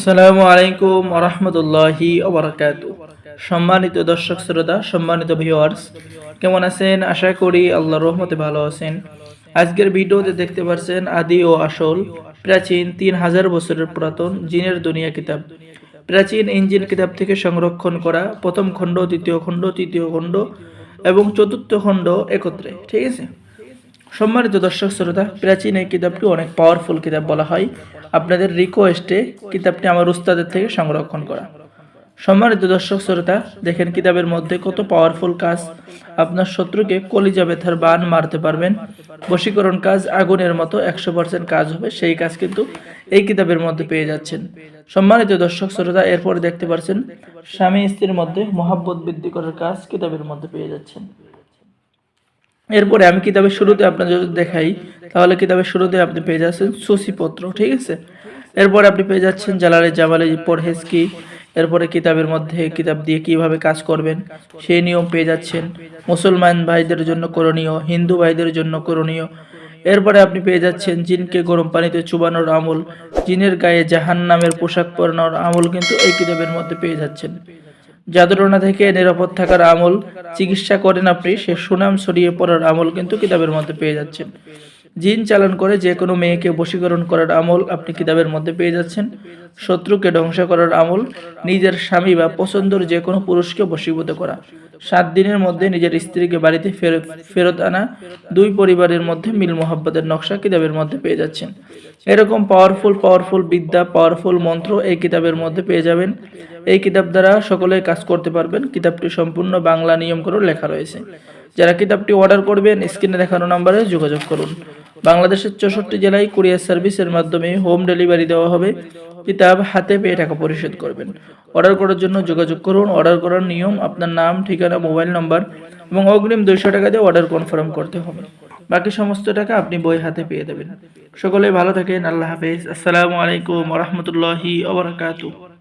আসসালামু আলাইকুম ওয়া রাহমাতুল্লাহি ওয়া বারাকাতুহু। সম্মানিত দর্শক শ্রোতা, সম্মানিত ভিউয়ার্স, কেমন আছেন? আশা করি আল্লাহর রহমতে ভালো আছেন। আজকের ভিডিওতে দেখতে পাচ্ছেন আদি ও আসল প্রাচীন 3000 বছরের পুরাতন জিনের দুনিয়া কিতাব। প্রাচীন ইঞ্জিল কিতাব থেকে সংরক্ষণ করা প্রথম খণ্ড, দ্বিতীয় খণ্ড, তৃতীয় খণ্ড এবং চতুর্থ খণ্ড একত্রে। ঠিক আছে, সম্মানিত দর্শক শ্রোতা, প্রাচীন এই কিতাবটি অনেক পাওয়ারফুল কিতাব বলা হয়। আপনাদের রিকোয়েস্টে কিতাবটি আমার উস্তাদের থেকে সংরক্ষণ করা। সম্মানিত দর্শক শ্রোতা, দেখেন কিতাবের মধ্যে কত পাওয়ারফুল কাজ। আপনার শত্রুকে কলিজা ব্যথার বান মারতে পারবেন। বশীকরণ কাজ আগুনের মতো 100% কাজ হবে, সেই কাজ কিন্তু এই কিতাবের মধ্যে পেয়ে যাচ্ছেন। সম্মানিত দর্শক শ্রোতা, এরপরে দেখতে পাচ্ছেন স্বামী স্ত্রীর মধ্যে মহাব্বত বৃদ্ধি করার কাজ কিতাবের মধ্যে পেয়ে যাচ্ছেন। এরপরে আমি কিতাবের শুরুতে আপনার যদি দেখাই, তাহলে কিতাবের শুরুতে আপনি পেয়ে যাচ্ছেন সূচিপত্র। ঠিক আছে, এরপরে আপনি পেয়ে যাচ্ছেন জালালে জামালে পরহেজ কি, এরপরে কিতাবের মধ্যে কিতাব দিয়ে কিভাবে কাজ করবেন সেই নিয়ম পেয়ে যাচ্ছেন। মুসলমান ভাইদের জন্য করণীয়, হিন্দু ভাইদের জন্য করণীয়। এরপরে আপনি পেয়ে যাচ্ছেন জিনকে গরম পানিতে চুবানোর আমল, জিনের গায়ে জাহান্নামের পোশাক পরানোর আমল কিন্তু এই কিতাবের মধ্যে পেয়ে যাচ্ছেন। জাদুটনা থেকে নিরাপদ থাকার আমল, চিকিৎসা করেন আপনি, সে সুনাম ছড়িয়ে পড়ার আমল কিন্তু কিতাবের মধ্যে পেয়ে যাচ্ছেন। জিন চালান করে যে কোনো মেয়েকে বশীকরণ করার আমল আপনি কিতাবের মধ্যে পেয়ে যাচ্ছেন। শত্রুকে ধ্বংস করার আমল, নিজের স্বামী বা পছন্দের যে কোনো পুরুষকে বশীভূত করা, 7 দিনের মধ্যে নিজের স্ত্রীকে বাড়িতে ফেরত আনা, দুই পরিবারের মধ্যে মিল মোহাব্বতের নকশা কিতাবের মধ্যে পেয়ে যাচ্ছেন। এরকম পাওয়ারফুল বিদ্যা, পাওয়ারফুল মন্ত্র এই কিতাবের মধ্যে পেয়ে যাবেন। এই কিতাব দ্বারা সকলে কাজ করতে পারবেন। কিতাবটি সম্পূর্ণ বাংলা নিয়ম করে লেখা রয়েছে। যারা কিতাবটি অর্ডার করবেন স্ক্রিনে দেখানো নম্বরে যোগাযোগ করুন। বাংলাদেশের 64 জেলায় কুরিয়ার সার্ভিসের মাধ্যমে হোম ডেলিভারি দেওয়া হবে। কিতাব হাতে পেয়ে টাকা পরিশোধ করবেন। অর্ডার করার জন্য যোগাযোগ করুন। অর্ডার করার নিয়ম, আপনার নাম, ঠিকানা, মোবাইল নম্বর এবং অগ্রিম 200 টাকা দিয়ে অর্ডার কনফার্ম করতে হবে। বাকি সমস্ত টাকা আপনি বই হাতে পেয়ে দেবেন। সকলে ভালো থাকেন। আল্লাহ হাফেজ। আসসালামু আলাইকুম ওয়া রাহমাতুল্লাহি ওয়া বারাকাতুহু।